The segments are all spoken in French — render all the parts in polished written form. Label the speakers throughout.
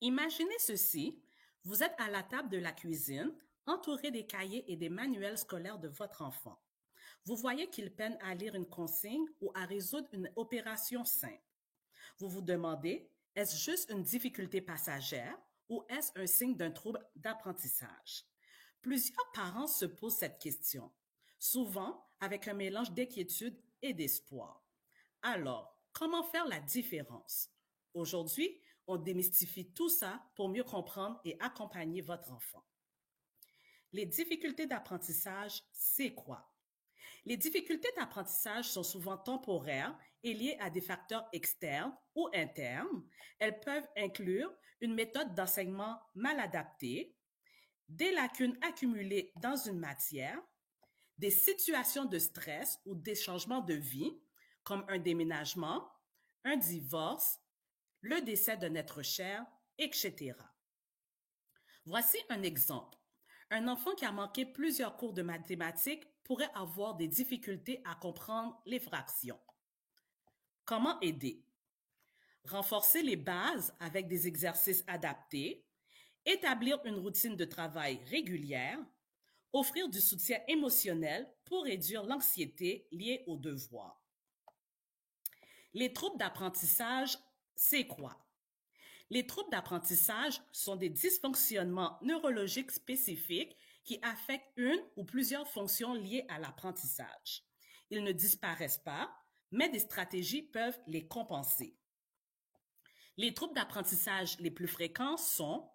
Speaker 1: Imaginez ceci, vous êtes à la table de la cuisine, entouré des cahiers et des manuels scolaires de votre enfant. Vous voyez qu'il peine à lire une consigne ou à résoudre une opération simple. Vous vous demandez, est-ce juste une difficulté passagère ou est-ce un signe d'un trouble d'apprentissage? Plusieurs parents se posent cette question, souvent avec un mélange d'inquiétude et d'espoir. Alors, comment faire la différence? Aujourd'hui, on démystifie tout ça pour mieux comprendre et accompagner votre enfant. Les difficultés d'apprentissage, c'est quoi? Les difficultés d'apprentissage sont souvent temporaires et liées à des facteurs externes ou internes. Elles peuvent inclure une méthode d'enseignement mal adaptée, des lacunes accumulées dans une matière, des situations de stress ou des changements de vie, comme un déménagement, un divorce, le décès d'un être cher, etc. Voici un exemple. Un enfant qui a manqué plusieurs cours de mathématiques pourrait avoir des difficultés à comprendre les fractions. Comment aider? Renforcer les bases avec des exercices adaptés, établir une routine de travail régulière, offrir du soutien émotionnel pour réduire l'anxiété liée aux devoirs. Les troubles d'apprentissage, c'est quoi? Les troubles d'apprentissage sont des dysfonctionnements neurologiques spécifiques qui affectent une ou plusieurs fonctions liées à l'apprentissage. Ils ne disparaissent pas, mais des stratégies peuvent les compenser. Les troubles d'apprentissage les plus fréquents sont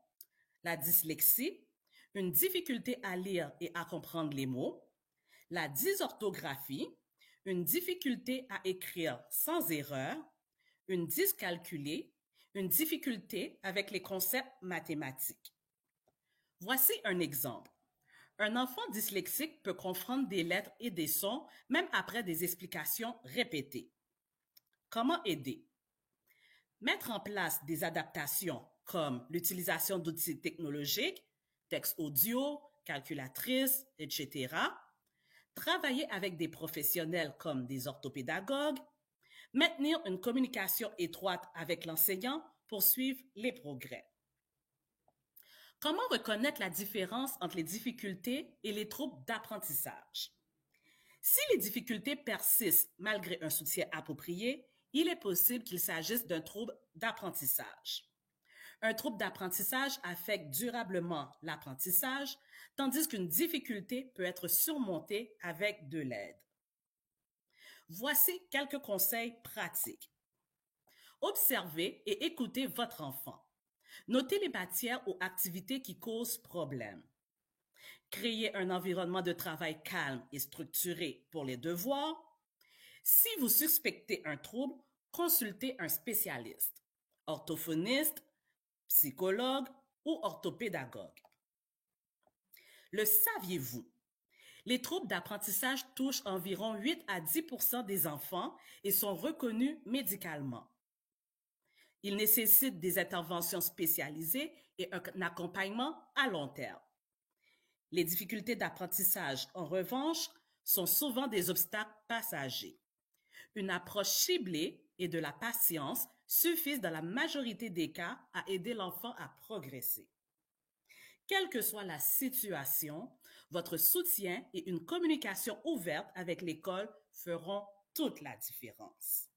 Speaker 1: la dyslexie, une difficulté à lire et à comprendre les mots, la dysorthographie, une difficulté à écrire sans erreur, une dyscalculie, une difficulté avec les concepts mathématiques. Voici un exemple. Un enfant dyslexique peut comprendre des lettres et des sons même après des explications répétées. Comment aider? Mettre en place des adaptations comme l'utilisation d'outils technologiques, texte audio, calculatrices, etc. Travailler avec des professionnels comme des orthopédagogues, maintenir une communication étroite avec l'enseignant pour suivre les progrès. Comment reconnaître la différence entre les difficultés et les troubles d'apprentissage? Si les difficultés persistent malgré un soutien approprié, il est possible qu'il s'agisse d'un trouble d'apprentissage. Un trouble d'apprentissage affecte durablement l'apprentissage, tandis qu'une difficulté peut être surmontée avec de l'aide. Voici quelques conseils pratiques. Observez et écoutez votre enfant. Notez les matières ou activités qui causent problème. Créez un environnement de travail calme et structuré pour les devoirs. Si vous suspectez un trouble, consultez un spécialiste, orthophoniste, psychologue ou orthopédagogue. Le saviez-vous? Les troubles d'apprentissage touchent environ 8 à 10 des enfants et sont reconnus médicalement. Ils nécessitent des interventions spécialisées et un accompagnement à long terme. Les difficultés d'apprentissage, en revanche, sont souvent des obstacles passagers. Une approche ciblée et de la patience suffisent dans la majorité des cas à aider l'enfant à progresser. Quelle que soit la situation, votre soutien et une communication ouverte avec l'école feront toute la différence.